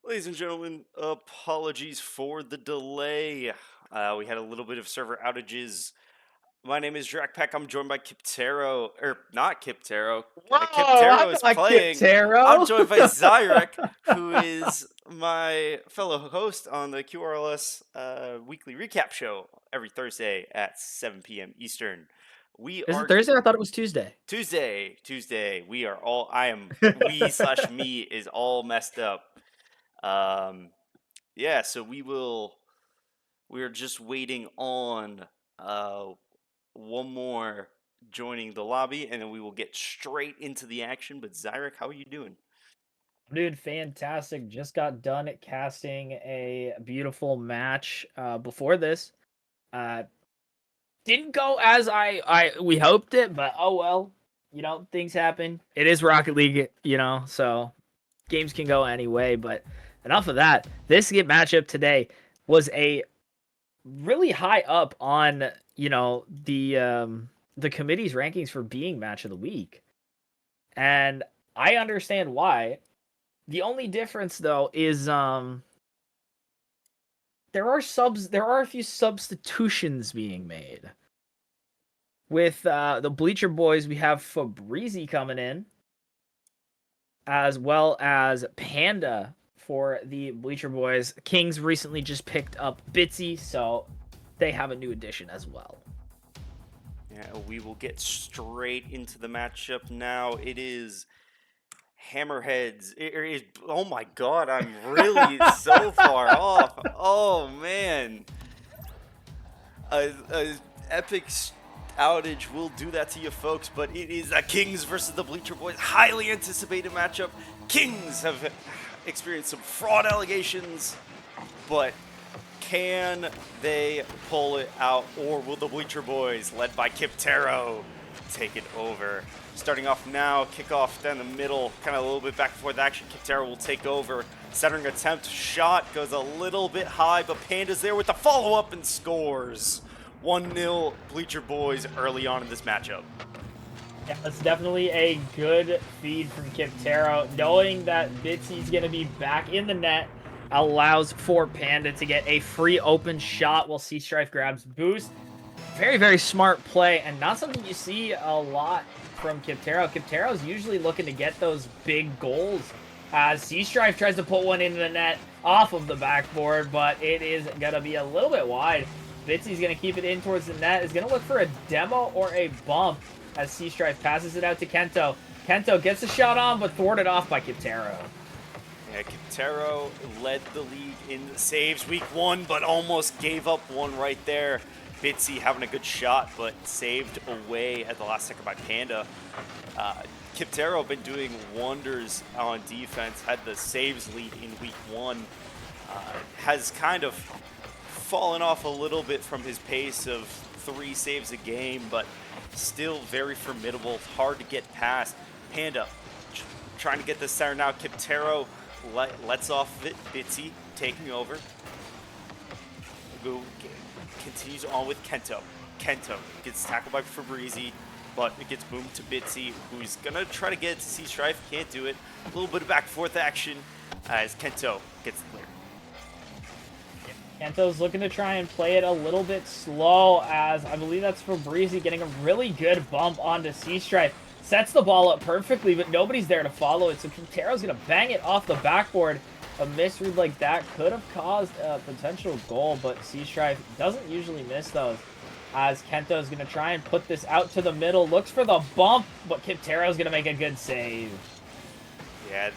Ladies and gentlemen, apologies for the delay. We had a little bit of server outages. My name is Drakpack. I'm joined by Kiptero, or not Kiptero. Whoa, I'm Kiptero is not playing. I'm Kiptero. joined by Zyrek, who is my fellow host on the QRLS weekly recap show every Thursday at 7 p.m. Eastern. We Is it are Thursday? I thought it was Tuesday. Tuesday. We are all. We slash me is all messed up. Um, yeah, so we're just waiting on uh one more joining the lobby and then we will get straight into the action. But Zyrek, how are you doing? Dude, fantastic. Just got done at casting a beautiful match before this. Uh didn't go as I we hoped it, but oh well. Things happen. It is Rocket League, so games can go any way, but enough of that. This matchup today was a really high up on, the committee's rankings for being match of the week. And I understand why. The only difference though is there are a few substitutions being made. With the Bleacher boys, we have Fabrizi coming in, as well as Panda for the Bleacher boys. Kings recently just picked up Bitsy, so they have a new addition as well. Yeah, we will get straight into the matchup now. It is Hammerheads. It is, oh my god, I'm really so far off. Oh man. A epic outage will do that to you folks, but it is the Kings versus the Bleacher Boys. Highly anticipated matchup. Kings have experienced some fraud allegations, but can they pull it out, or will the Bleacher Boys, led by Kiptero, take it over? Starting off now, kickoff down the middle, kind of a little bit back and forth action. Kiptero will take over. Centering attempt, shot goes a little bit high, but Panda's there with the follow-up and scores. 1-0 Bleacher Boys early on in this matchup. Yeah, that's definitely a good feed from Kiptero. Knowing that Bitsy's going to be back in the net allows for Panda to get a free open shot while Sea Strife grabs boost. Very, very smart play, and not something you see a lot from Kiptero. Kiptero's usually looking to get those big goals as Sea Strife tries to put one into the net off of the backboard, but it is going to be a little bit wide. Bitsy's going to keep it in towards the net, is going to look for a demo or a bump as Sea Strife passes it out to Kento. Kento gets a shot on, but thwarted off by Kiptero. Yeah, Kiptero led the league in saves week 1, but almost gave up one right there. Bitsy having a good shot, but saved away at the last second by Panda. Kiptero been doing wonders on defense, had the saves lead in week 1. Has kind of fallen off a little bit from his pace of 3 saves a game, but still very formidable, hard to get past. Panda trying to get this center now. Kiptero lets off it. Bitsy taking over. Continues on with Kento. Kento gets tackled by Fabrizi, but it gets boomed to Bitsy, who's gonna try to get it to Sea Strife. Can't do it. A little bit of back and forth action as Kento gets the clear. Kento's looking to try and play it a little bit slow, as I believe that's Fabrizi getting a really good bump onto Sea Strife. Sets the ball up perfectly, but nobody's there to follow it, so Kiptero's going to bang it off the backboard. A misread like that could have caused a potential goal, but Sea Strife doesn't usually miss those. As Kento's going to try and put this out to the middle, looks for the bump, but Kiptero's going to make a good save. Yeah,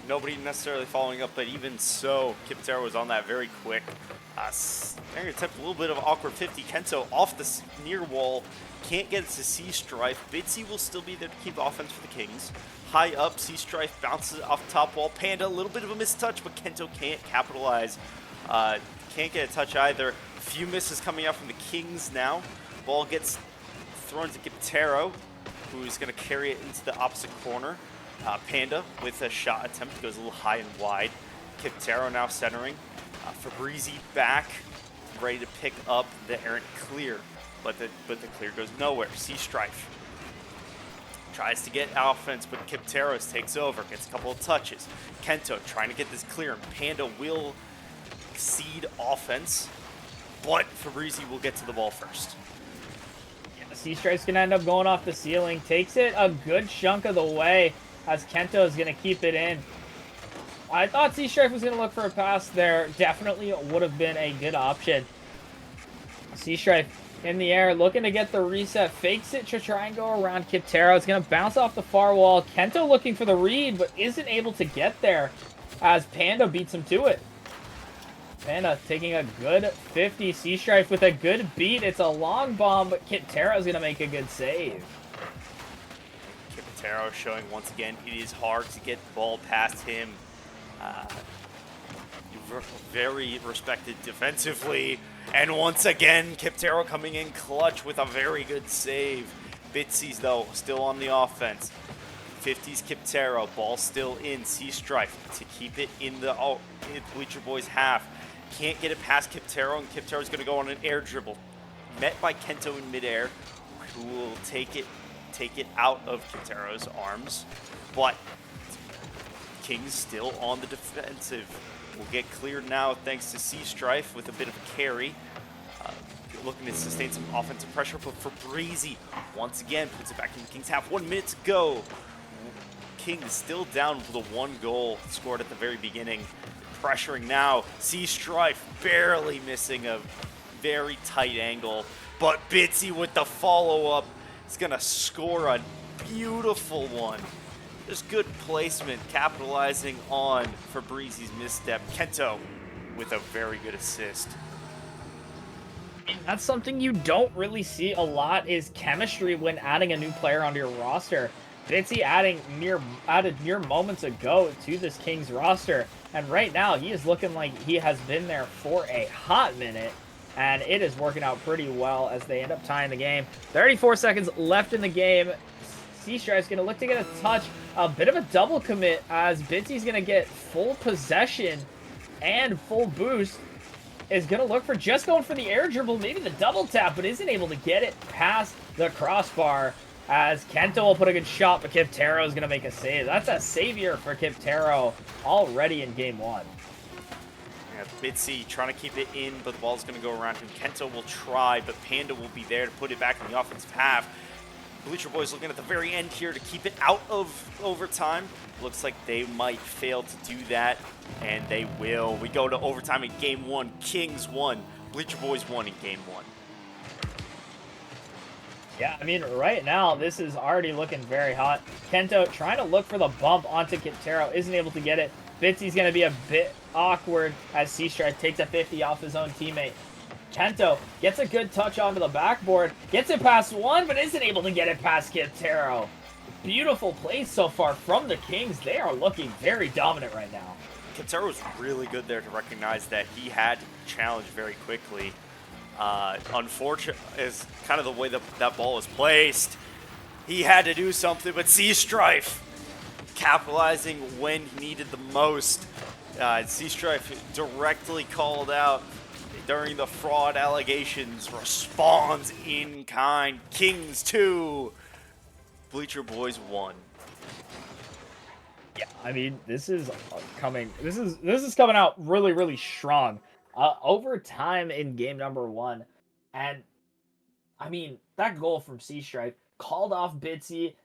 nobody necessarily following up, but even so, Kiptero was on that very quick. They're going to attempt a little bit of awkward 50. Kento off the near wall. Can't get it to Sea Strife. Bitsy will still be there to keep offense for the Kings. High up, Sea Strife bounces off the top wall. Panda, a little bit of a mistouch, but Kento can't capitalize. Can't get a touch either. A few misses coming out from the Kings now. Ball gets thrown to Kiptero, who's going to carry it into the opposite corner. Panda with a shot attempt goes a little high and wide. Kiptero now centering. Fabrizi back, ready to pick up the errant clear, but the clear goes nowhere. Sea Strife tries to get offense, but Kipteros takes over, gets a couple of touches. Kento trying to get this clear, and Panda will cede offense, but Fabrizi will get to the ball first. Yeah, C-Strike's going to end up going off the ceiling. Takes it a good chunk of the way as Kento is going to keep it in. I thought C-Strife was going to look for a pass there. Definitely would have been a good option. C-Strife in the air, looking to get the reset. Fakes it to try and go around Kiptero. It's going to bounce off the far wall. Kento looking for the read, but isn't able to get there as Panda beats him to it. Panda taking a good 50. C-Strife with a good beat. It's a long bomb, but Kiptero's going to make a good save. Kiptero showing once again it is hard to get the ball past him. Very respected defensively. And once again, Kiptero coming in clutch with a very good save. Bitsies, though, still on the offense. 50s Kiptero, ball still in. C-Strife to keep it in the Bleacher Boys half. Can't get it past Kiptero, and Kiptero's going to go on an air dribble. Met by Kento in midair, who will take it out of Kiptero's arms. But Kings still on the defensive. Will get cleared now thanks to C-Strife with a bit of a carry. Looking to sustain some offensive pressure, but Fabrizi once again puts it back in the Kings half. 1 minute to go. Kings still down for the 1 goal scored at the very beginning. Pressuring now. C-Strife barely missing a very tight angle, but Bitsy with the follow-up is going to score a beautiful one. Just good placement, capitalizing on Fabrizi's misstep. Kento with a very good assist. That's something you don't really see a lot is chemistry when adding a new player onto your roster. Bitsy added mere moments ago to this Kings roster, and right now he is looking like he has been there for a hot minute, and it is working out pretty well as they end up tying the game. 34 seconds left in the game. C-Strike's going to look to get a touch, a bit of a double commit as Bitsy's going to get full possession and full boost. Is going to look for just going for the air dribble, maybe the double tap, but isn't able to get it past the crossbar as Kento will put a good shot, but Kiptero is going to make a save. That's a savior for Kiptero already in game 1. Yeah, Bitsy trying to keep it in, but the ball's going to go around him. Kento will try, but Panda will be there to put it back in the offensive half. Bleacher Boys looking at the very end here to keep it out of overtime. Looks like they might fail to do that, and they will. We go to overtime in game 1. Kings won. Bleacher Boys won in game 1. Yeah, I mean, right now, this is already looking very hot. Kento trying to look for the bump onto Kiptero, isn't able to get it. Bitsy's going to be a bit awkward as C-Strike takes a 50 off his own teammate. Kento gets a good touch onto the backboard, gets it past one, but isn't able to get it past Kiptero. Beautiful plays so far from the Kings. They are looking very dominant right now. Kiptero was really good there to recognize that he had to challenge very quickly. Unfortunate is kind of the way that ball was placed. He had to do something, but C-Strife capitalizing when he needed the most. C-Strife directly called out during the fraud allegations, responds in kind. Kings 2, Bleacher Boys 1. Yeah, I mean, this is coming out really, really strong. Overtime in game number 1, and I mean that goal from C-Stripe called off Bitsy.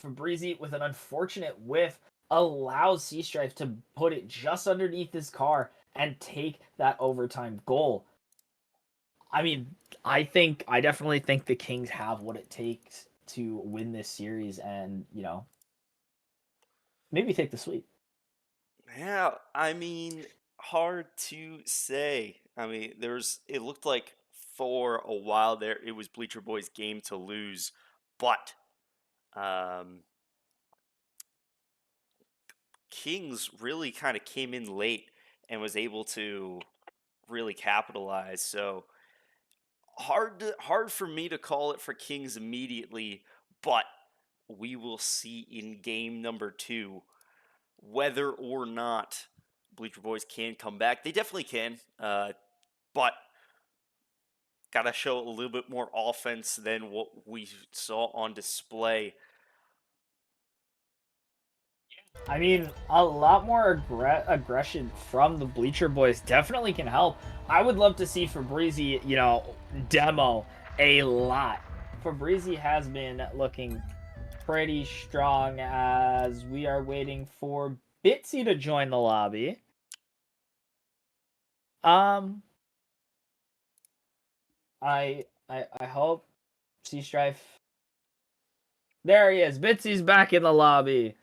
Fabrizi with an unfortunate whiff allows C-Stripe to put it just underneath his car and take that overtime goal. I mean, I definitely think the Kings have what it takes to win this series and, maybe take the sweep. Yeah, I mean, hard to say. I mean, it looked like for a while there it was Bleacher Boys' game to lose, but Kings really kind of came in late and was able to really capitalize. So hard for me to call it for Kings immediately, but we will see in game number 2 whether or not Bleacher Boys can come back. They definitely can, but got to show a little bit more offense than what we saw on display. I mean, a lot more aggression from the Bleacher boys definitely can help. I would love to see Fabrizi, demo a lot. Fabrizi has been looking pretty strong as we are waiting for Bitsy to join the lobby. Um, I hope Sea Strife. There he is. Bitsy's back in the lobby.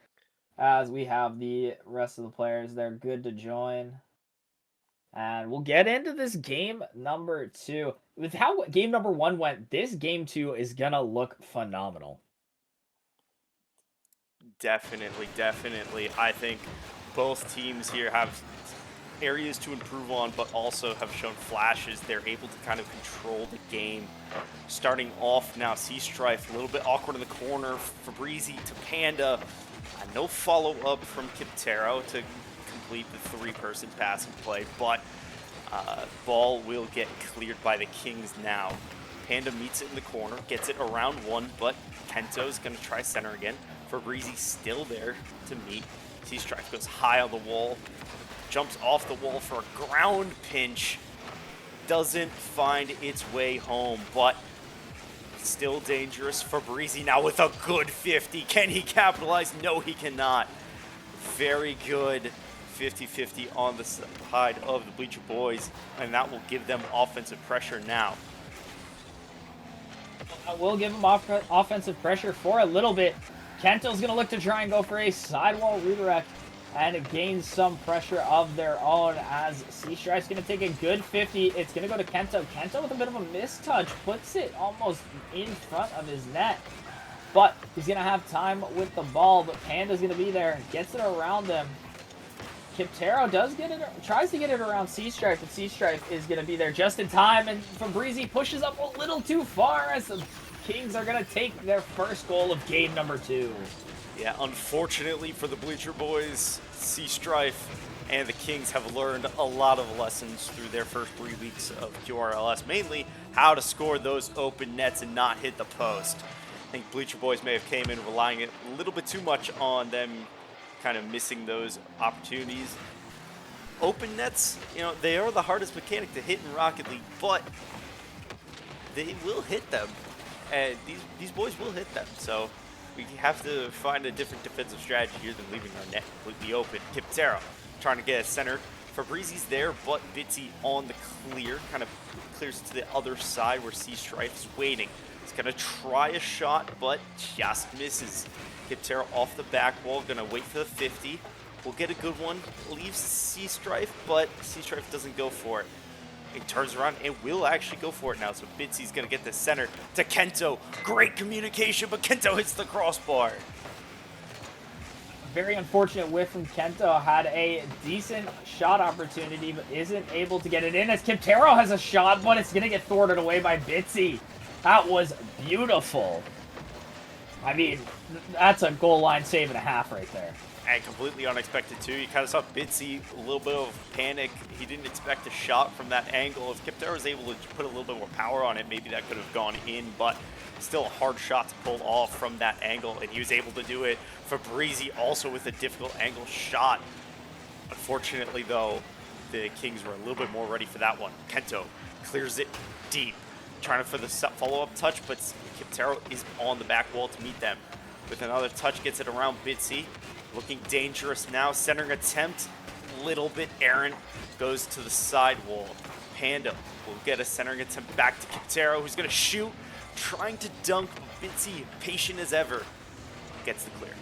As we have the rest of the players, they're good to join. And we'll get into this game number 2. With how game number 1 went, this game 2 is gonna look phenomenal. Definitely, definitely. I think both teams here have areas to improve on, but also have shown flashes. They're able to kind of control the game. Starting off now, Sea Strife, a little bit awkward in the corner. Fabrizi to Panda. No follow-up from Kiptero to complete the 3-person passing play, but ball will get cleared by the Kings now. Panda meets it in the corner, gets it around 1, but Kento's going to try center again. Fabrizi still there to meet. Sea Strife goes high on the wall, jumps off the wall for a ground pinch. Doesn't find its way home, but still dangerous. Fabrizi now with a good 50. Can he capitalize? No, he cannot. Very good 50-50 on the side of the Bleacher boys, and that will give them offensive pressure now. We'll give them offensive pressure for a little bit. Kento's going to look to try and go for a sidewall redirect and gain some pressure of their own as Sea Strife's going to take a good 50. It's going to go to Kento. Kento with a bit of a mistouch, puts it almost in front of his net. But he's going to have time with the ball, but Panda's going to be there, gets it around them. Kiptero tries to get it around Sea Strife, but Sea Strife is going to be there just in time, and Fabrizi pushes up a little too far as the Kings are going to take their first goal of game number 2. Yeah, unfortunately for the Bleacher boys, Sea Strife and the Kings have learned a lot of lessons through their first 3 weeks of QRLS, mainly how to score those open nets and not hit the post. I think Bleacher boys may have came in relying a little bit too much on them kind of missing those opportunities. Open nets, they are the hardest mechanic to hit in Rocket League, but they will hit them. And these boys will hit them, so we have to find a different defensive strategy here than leaving our net completely open. Kiptero trying to get a center. Fabrizi's there, but Bitsy on the clear, kind of clears to the other side where Sea Strife is waiting. He's going to try a shot, but just misses. Kiptero off the back wall, going to wait for the 50. We'll get a good one. Leaves Sea Strife, but Sea Strife doesn't go for it. He turns around and will actually go for it now. So Bitsy's going to get the center to Kento. Great communication, but Kento hits the crossbar. Very unfortunate whiff from Kento. Had a decent shot opportunity, but isn't able to get it in as Kiptero has a shot, but it's going to get thwarted away by Bitsy. That was beautiful. I mean, that's a goal line save and a half right there. And completely unexpected too. You kind of saw Bitsy, a little bit of panic. He didn't expect a shot from that angle. If Kiptero was able to put a little bit more power on it, maybe that could have gone in, but still a hard shot to pull off from that angle, and he was able to do it. Fabrizi also with a difficult angle shot. Unfortunately though, the Kings were a little bit more ready for that one. Kento clears it deep, trying for the follow-up touch, but Kiptero is on the back wall to meet them. With another touch, gets it around Bitsy. Looking dangerous now, centering attempt, little bit errant, goes to the side wall. Panda will get a centering attempt back to Kiptero, who's gonna shoot, trying to dunk, but Bitsy, patient as ever, gets the clear.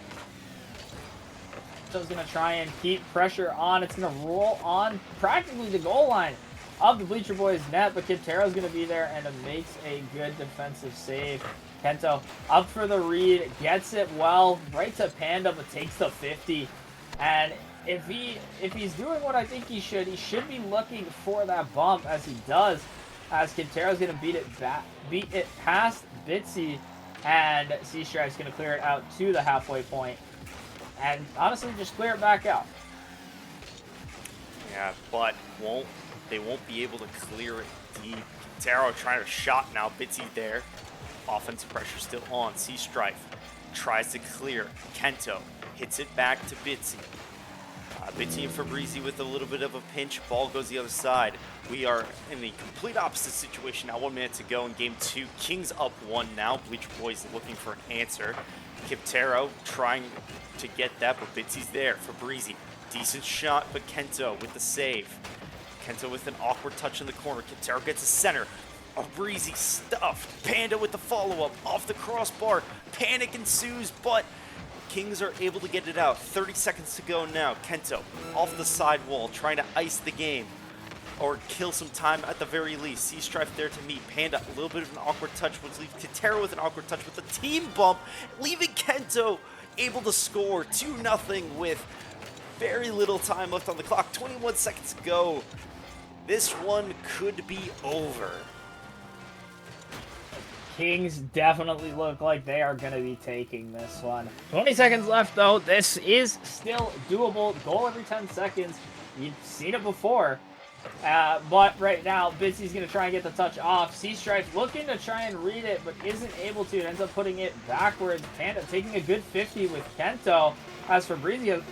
So he's gonna try and keep pressure on. It's gonna roll on practically the goal line of the Bleacher boys net, but Kiptero's gonna be there and it makes a good defensive save. Kento up for the read, gets it well, right to Panda, but takes the 50. And if he's doing what I think he should be looking for that bump as he does, as Kiptero's gonna beat it past Bitsy, and Sea Strife's gonna clear it out to the halfway point. And honestly, just clear it back out. Yeah, but they won't be able to clear it deep. Kiptero trying to shot now, Bitsy there. Offensive pressure still on. Sea Strife tries to clear. Kento hits it back to Bitsy. Bitsy and Fabrizi with a little bit of a pinch. Ball goes the other side. We are in the complete opposite situation now. 1 minute to go in game 2. Kings up 1 now. Bleacher Boys looking for an answer. Kiptero trying to get that, but Bitsy's there. Fabrizi, decent shot, but Kento with the save. Kento with an awkward touch in the corner. Kiptero gets a center. Fabrizi stuffed. Panda with the follow-up off the crossbar. Panic ensues, but Kings are able to get it out. 30 seconds to go now. Kento off the side wall, trying to ice the game or kill some time at the very least. C-Strife there to meet Panda. A little bit of an awkward touch, which leaves Kintero with an awkward touch with a team bump, leaving Kento able to score 2-0 with very little time left on the clock. 21 seconds to go. This one could be over. Kings definitely look like they are going to be taking this one. 20 seconds left, though. This is still doable. Goal every 10 seconds. You've seen it before. But right now, Bitsy's going to try and get the touch off. C-Strife looking to try and read it, but isn't able to. Ends up putting it backwards. Panda taking a good 50 with Kento. As Fabrizi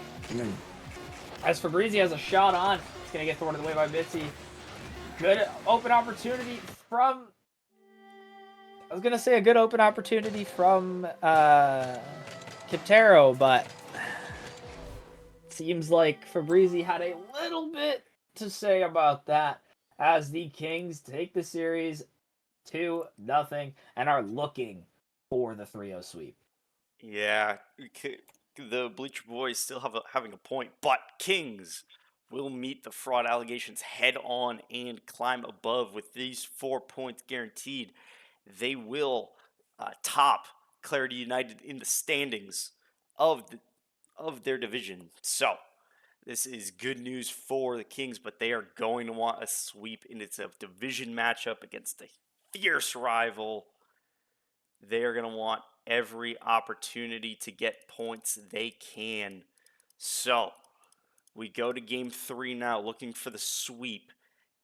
has a shot on, it's going to get thwarted away by Bitsy. Good open opportunity from... I was going to say a good open opportunity from Kiptero, but seems like Fabrizi had a little bit to say about that as the Kings take the series 2-0 and are looking for the 3-0 sweep. Yeah, the Bleacher Boys still having a point, but Kings will meet the fraud allegations head on and climb above with these 4 points guaranteed. They will top Clarity United in the standings of their division. So this is good news for the Kings, but they are going to want a sweep, and it's a division matchup against a fierce rival. They are going to want every opportunity to get points they can. So we go to game 3 now, looking for the sweep.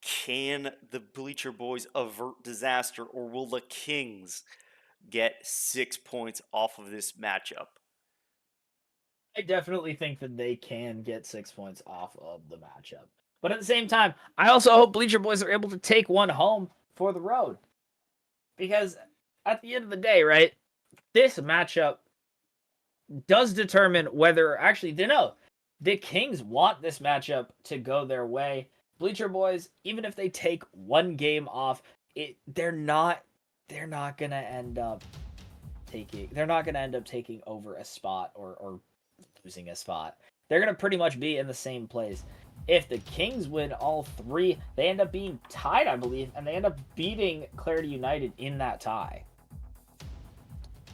Can the Bleacher Boys avert disaster, or will the Kings get 6 points off of this matchup? I definitely think that they can get 6 points off of the matchup. But at the same time, I also hope Bleacher Boys are able to take one home for the road. Because at the end of the day, right, this matchup does determine whether... Actually, no. The Kings want this matchup to go their way. Bleacher Boys, even if they take one game off, they're not gonna end up taking over a spot or losing a spot. They're gonna pretty much be in the same place. If the Kings win all 3, they end up being tied, I believe, and they end up beating Clarity United in that tie.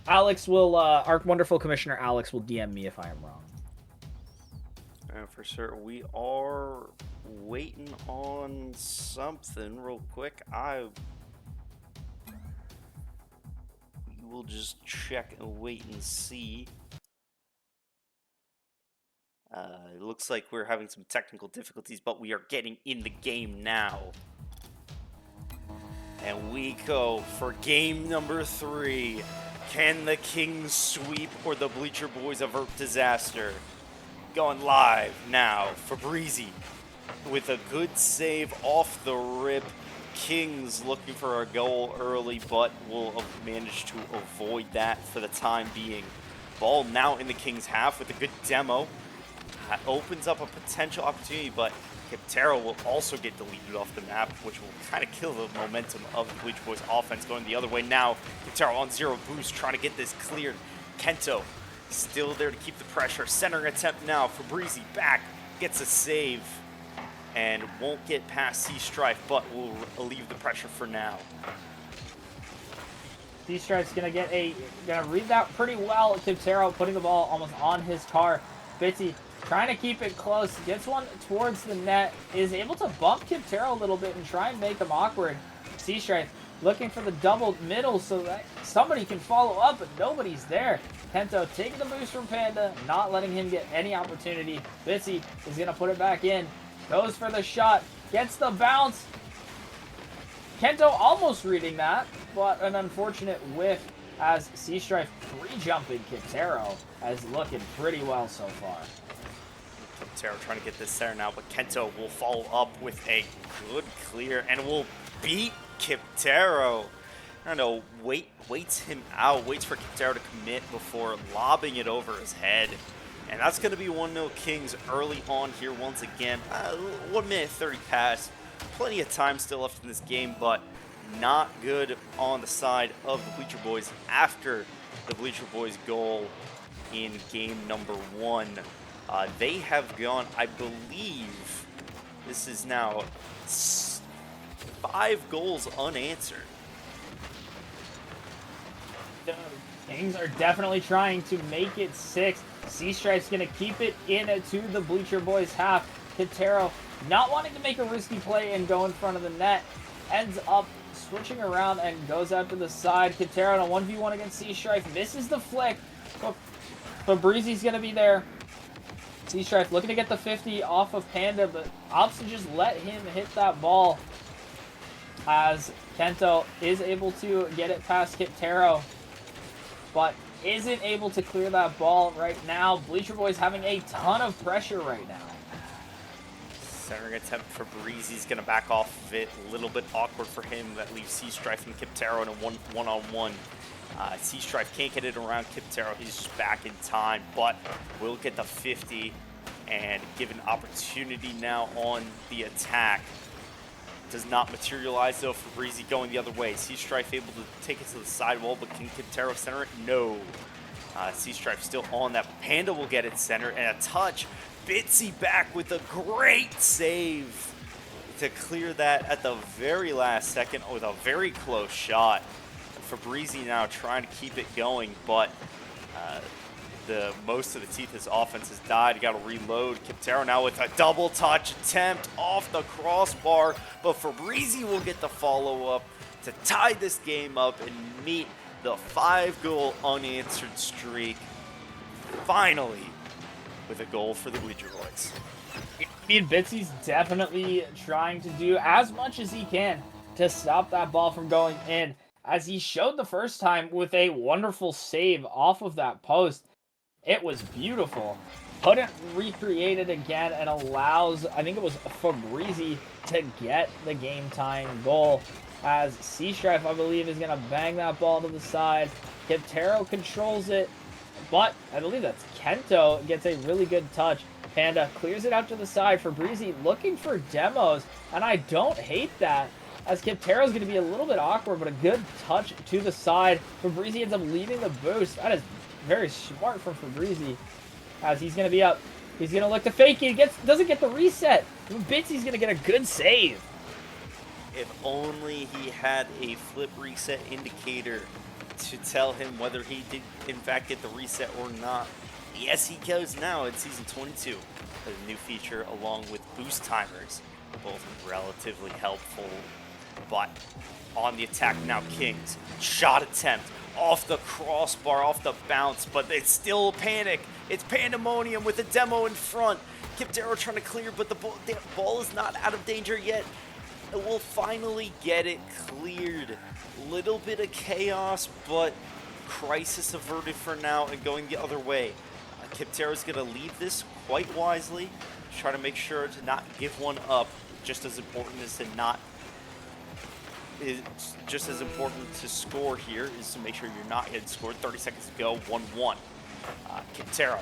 Alex will, our wonderful commissioner Alex will DM me if I am wrong. For sure, we are waiting on something real quick. We will just check and wait and see. It looks like we're having some technical difficulties, but we are getting in the game now. And we go for game number 3. Can the Kings sweep or the Bleacher Boys avert disaster? Going live now. Fabrizi with a good save off the rip. Kings looking for a goal early, but will manage to avoid that for the time being. Ball now in the Kings' half with a good demo. That opens up a potential opportunity, but Kiptero will also get deleted off the map, which will kind of kill the momentum of the Bleacher Boys offense going the other way. Now, Kiptero on 0 boost, trying to get this cleared. Kento still there to keep the pressure. Centering attempt now. Fabrizi back, gets a save, and won't get past C-Strife, but will relieve the pressure for now. C-Strife's gonna read that pretty well. Kiptero putting the ball almost on his car. Bitsy trying to keep it close, gets one towards the net, is able to bump Kiptero a little bit and try and make him awkward. C-Strife looking for the double middle so that somebody can follow up, but nobody's there. Kento taking the boost from Panda, not letting him get any opportunity. Bitsy is going to put it back in, goes for the shot, gets the bounce. Kento almost reading that, but an unfortunate whiff as C-Strife 3-jumping Kitaro is looking pretty well so far. Kiptaro trying to get this center now, but Kento will follow up with a good clear and will beat Kiptaro. I don't know, waits him out, waits for Kiptaro to commit before lobbing it over his head. And that's going to be 1-0 Kings early on here once again. 1 minute 30 pass. Plenty of time still left in this game, but not good on the side of the Bleacher Boys after the Bleacher Boys goal in game number 1. They have gone, I believe, this is now 5 goals unanswered. The Kings are definitely trying to make it 6. C-Stripe's going to keep it into the Bleacher Boys half. Kitaro, not wanting to make a risky play and go in front of the net, ends up switching around and goes out to the side. Kitaro on a 1v1 against C-Stripe, misses the flick, but Breezy's going to be there. C-Stripe looking to get the 50 off of Panda, but opts to just let him hit that ball as Kento is able to get it past Kitaro, but isn't able to clear that ball right now. Bleacher Boys having a ton of pressure right now. Centering attempt for Breezy's going to back off of it. A little bit awkward for him. That leaves C-Strife and Kiptaro in a one-on-one. C-Strife can't get it around Kiptaro. He's just back in time, but will get the 50 and give an opportunity now on the attack. Does not materialize though for Breezy going the other way. C-Strife able to take it to the sidewall, but can Kiptaro center it? No. C-Strife still on that. Panda will get it center and a touch. Bitsy back with a great save to clear that at the very last second with a very close shot. For Breezy now trying to keep it going, but most of the teeth of his offense has died. Got to reload. Kiptaro now with a double touch attempt off the crossbar, but Breezy will get the follow-up to tie this game up and meet the 5-goal unanswered streak. Finally, with a goal for the Bleacher Boys. I mean, Bitsy's definitely trying to do as much as he can to stop that ball from going in, as he showed the first time with a wonderful save off of that post. It was beautiful. Couldn't recreate it again and allows, I think it was Fabrizi to get the game-tying goal. As C-Strife, I believe, is going to bang that ball to the side. Kiptaro controls it, but I believe that's Kento gets a really good touch. Panda clears it out to the side. Fabrizi looking for demos, and I don't hate that, as Kiptaro's going to be a little bit awkward, but a good touch to the side. Fabrizi ends up leading the boost. That is very smart from Fabrizi, as he's going to be up. He's going to look to fake it. He doesn't get the reset. Bitsy's going to get a good save. If only he had a flip reset indicator to tell him whether he did in fact get the reset or not. Yes, he goes now in Season 22. A new feature along with boost timers, both relatively helpful. But on the attack now, Kings. Shot attempt off the crossbar, off the bounce, but it's still a panic. It's pandemonium with a demo in front. Kiptaro trying to clear, but the ball is not out of danger yet. And we'll finally get it cleared. Little bit of chaos, but crisis averted for now and going the other way. Kiptaro's going to lead this quite wisely. Try to make sure to not give one up. Just as important as to not... just as important to score here is to make sure you're not getting scored. 30 seconds to go, 1-1. Kiptaro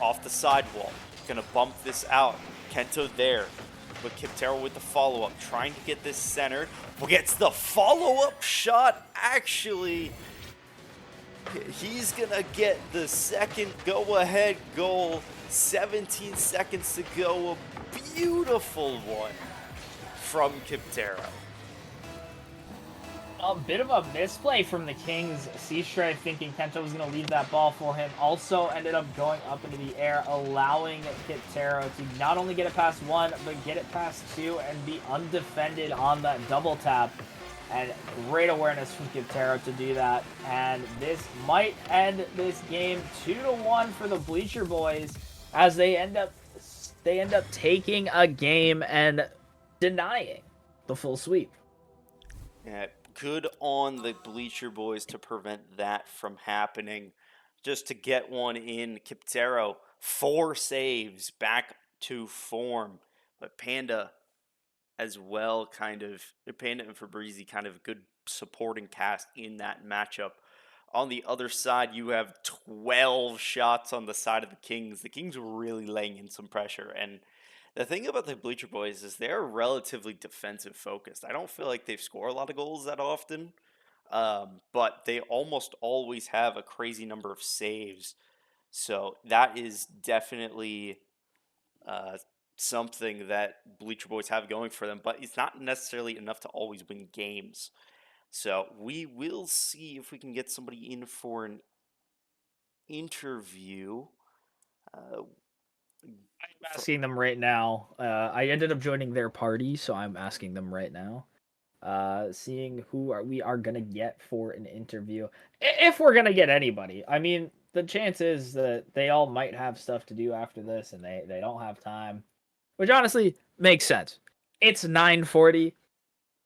off the sidewall. Going to bump this out. Kento there. But Kiptaro with the follow-up, trying to get this centered. Gets the follow-up shot, actually. He's going to get the second go-ahead goal. 17 seconds to go. A beautiful one from Kiptaro. A bit of a misplay from the Kings. C-Strife thinking Kento was going to leave that ball for him. Also ended up going up into the air, allowing Kiptaro to not only get it past 1, but get it past 2 and be undefended on that double tap. And great awareness from Kiptaro to do that. And this might end this game 2-1 for the Bleacher Boys, as they end up taking a game and denying the full sweep. Yeah, good on the Bleacher boys to prevent that from happening. Just to get one in, Kiptero, 4 saves back to form. But Panda as well, Panda and Fabrizi kind of good supporting cast in that matchup. On the other side, you have 12 shots on the side of the Kings. The Kings were really laying in some pressure. And the thing about the Bleacher Boys is they're relatively defensive focused. I don't feel like they've scored a lot of goals that often, but they almost always have a crazy number of saves. So that is definitely uh, something that Bleacher Boys have going for them, but it's not necessarily enough to always win games. So we will see if we can get somebody in for an interview. Uh, I'm asking them right now. I ended up joining their party, so I'm asking them right now. Seeing we are gonna get for an interview, if we're gonna get anybody. I mean, the chance is that they all might have stuff to do after this, and they don't have time, which honestly makes sense. It's 9:40.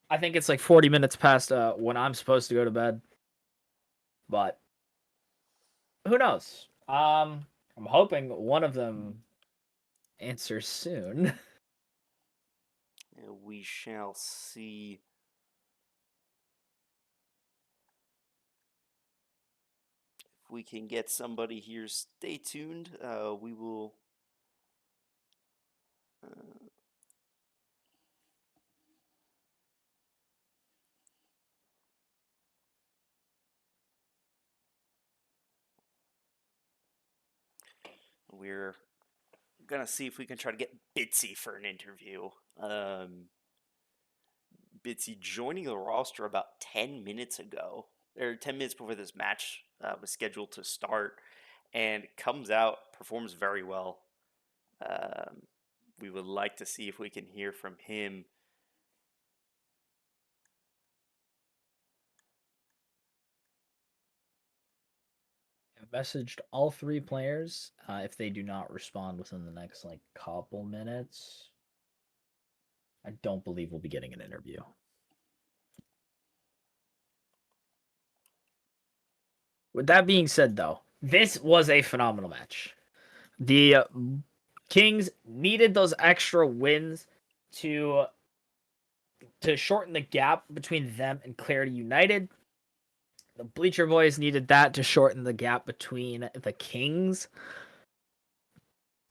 I think it's like 40 minutes past when I'm supposed to go to bed, but who knows? I'm hoping one of them answers soon. we shall see. If we can get somebody here, stay tuned. We will. Uh, we're gonna see if we can try to get Bitsy for an interview. Bitsy joining the roster about 10 minutes ago, or 10 minutes before this match was scheduled to start, and comes out, performs very well. Um, we would like to see if we can hear from him. I've messaged all 3 players. If they do not respond within the next like couple minutes, I don't believe we'll be getting an interview. With that being said, though, this was a phenomenal match. The Kings needed those extra wins to shorten the gap between them and Clarity United. The Bleacher Boys needed that to shorten the gap between the Kings.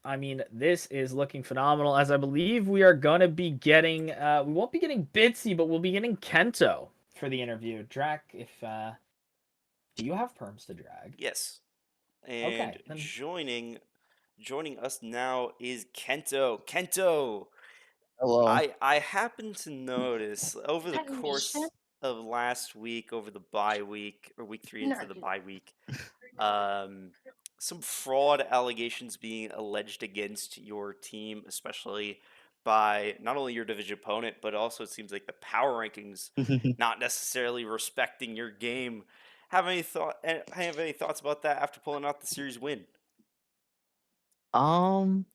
I mean, this is looking phenomenal, as I believe we are going to be getting, we won't be getting Bitsy, but we'll be getting Kento for the interview. Drac, if, do you have perms to drag? Yes. And Okay, then joining us now is Kento. Kento, Hello. I happened to notice over the course of last week, over the bye week, or week 3 into the bye week, um, some fraud allegations being alleged against your team, especially by not only your division opponent, but also it seems like the power rankings not necessarily respecting your game. Have any thoughts about that after pulling out the series win? um,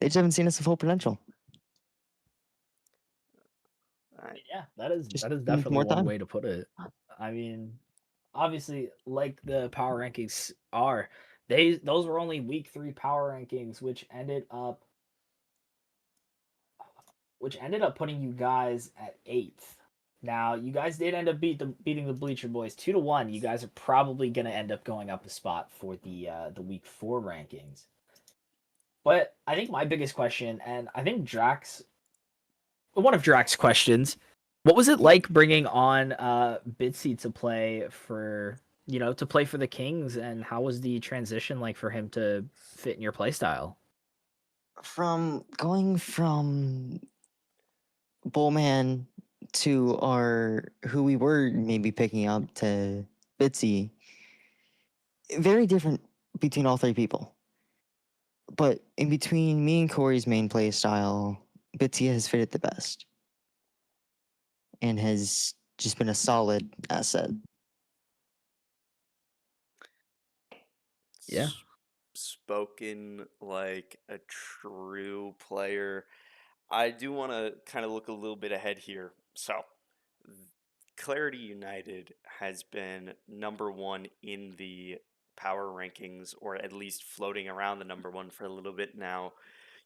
they just haven't seen us at full potential. yeah, Just that is need definitely more one time. way to put it. I mean, obviously, like the power rankings are, those were only week 3 power rankings, which ended up putting you guys at 8th. Now, you guys did end up beating the Bleacher Boys 2-1. You guys are probably going to end up going up a spot for the week 4 rankings. But I think my biggest question, and I think one of Drax's questions, what was it like bringing on Bitsy to play for the Kings, and how was the transition like for him to fit in your playstyle? From going from Bullman to our who we were maybe picking up to Bitsy, very different between all 3 people. But in between me and Corey's main play style, Bitsy has fitted the best and has just been a solid asset. Yeah. Spoken like a true player. I do want to kind of look a little bit ahead here. So, Clarity United has been number one in the power rankings, or at least floating around the number one for a little bit now.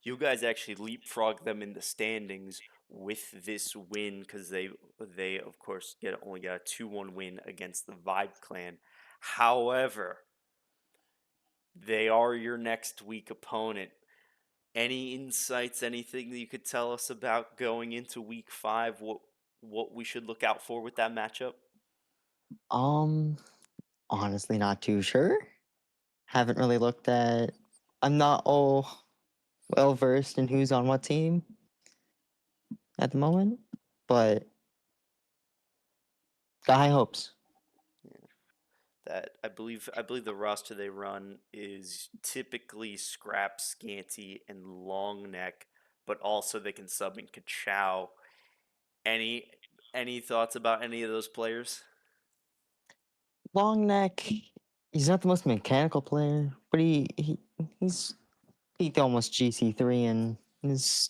You guys actually leapfrog them in the standings with this win because they of course only got a 2-1 win against the Vibe Clan. However, they are your next week opponent. Any insights, anything that you could tell us about going into week 5? What we should look out for with that matchup? Um, Honestly, not too sure. Haven't really looked at. I'm not all well versed in who's on what team at the moment, but got high hopes. That I believe the roster they run is typically Scrap, Scanty, and Long Neck, but also they can sub in Kachow. Any any thoughts about any of those players? Long neck. He's not the most mechanical player, but he's peaked almost GC3 and is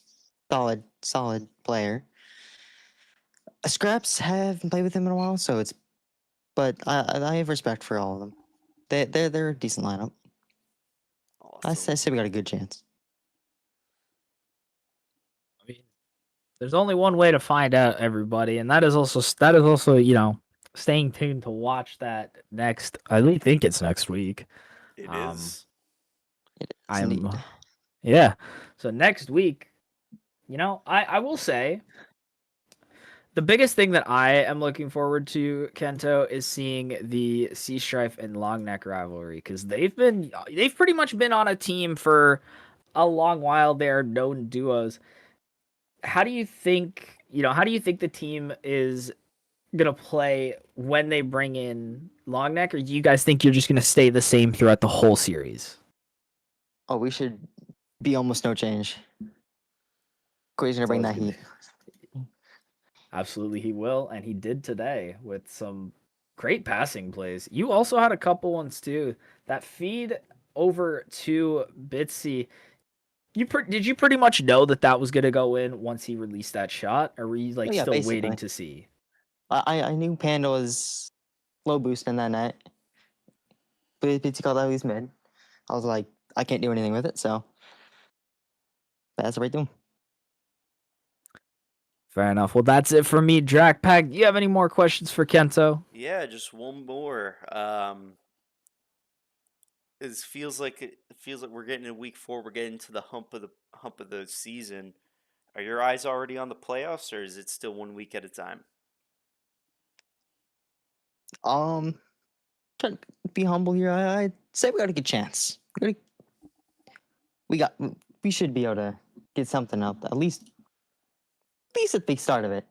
solid player. Scraps haven't played with him in a while, so it's. But I have respect for all of them. They're a decent lineup. I Awesome. say we got a good chance. I mean, there's only one way to find out, everybody, and that is also staying tuned to watch that next. I really think it's next week. It Um, is. It is I'm indeed. yeah. So next week, I will say the biggest thing that I am looking forward to, Kento, is seeing the Sea Strife and Longneck rivalry because they've pretty much been on a team for a long while. They're known duos. How do you think the team is gonna play when they bring in Longneck, or do you guys think you're just gonna stay the same throughout the whole series? Oh, we should be almost no change. Quay's gonna It's bring always that good. heat. Absolutely, he will, and he did today with some great passing plays. You also had a couple ones too. That feed over to Bitsy. Did you pretty much know that was gonna go in once he released that shot, or were you Oh like yeah, still waiting basically. to see? I knew Panda was low boost in that net, but Pizzi called out he's mid. I was like, I can't do anything with it, so that's right to him. Fair enough. Well, that's it for me, Drakpack. Do you have any more questions for Kento? Yeah, just one more. It feels like we're getting in week 4. We're getting to the hump of the season. Are your eyes already on the playoffs, or is it still 1 week at a time? Um, Trying to be humble here. I'd say we got a good chance. We got. We should be able to get something up. At least at the start of it.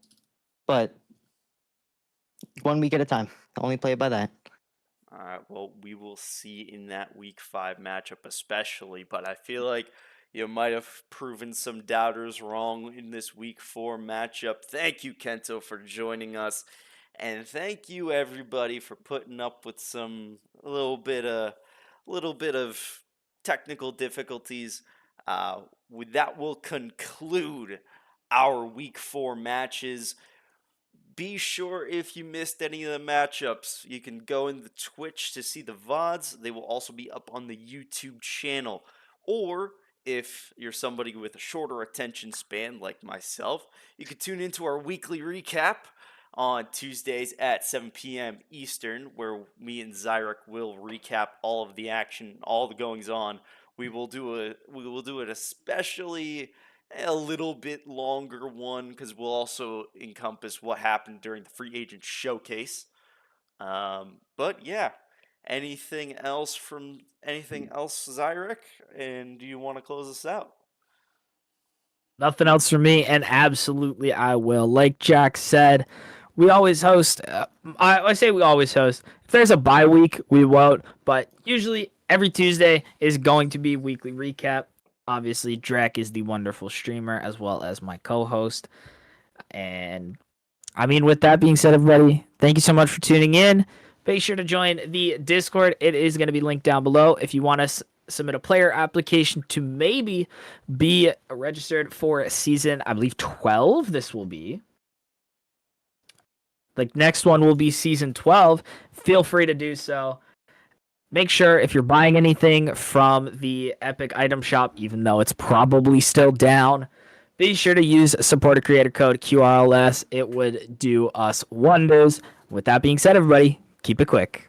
But 1 week at a time. Only play it by that. All right, well, we will see in that week 5 matchup, especially. But I feel like you might have proven some doubters wrong in this week 4 matchup. Thank you, Kento, for joining us. And thank you, everybody, for putting up with some little bit of technical difficulties. With that, will conclude our week 4 matches. Be sure if you missed any of the matchups, you can go in the Twitch to see the VODs. They will also be up on the YouTube channel. Or if you're somebody with a shorter attention span like myself, you can tune into our weekly recap on Tuesdays at 7 p.m. Eastern, where me and Zyrek will recap all of the action, all the goings on. We will do it especially a little bit longer one because we'll also encompass what happened during the free agent showcase. But yeah, anything else, Zyrek? And do you want to close us out? Nothing else for me, and absolutely I will. Like Jack said, we always host. I say we always host. If there's a bye week, we won't. But usually every Tuesday is going to be weekly recap. Obviously, Drek is the wonderful streamer as well as my co-host. And I mean, with that being said, everybody, thank you so much for tuning in. Make sure to join the Discord. It is going to be linked down below if you want to submit a player application to maybe be registered for season, I believe 12. This will be. The next one will be Season 12. Feel free to do so. Make sure if you're buying anything from the Epic item shop, even though it's probably still down, be sure to use supporter creator code QRLS. It would do us wonders. With that being said, everybody, keep it quick.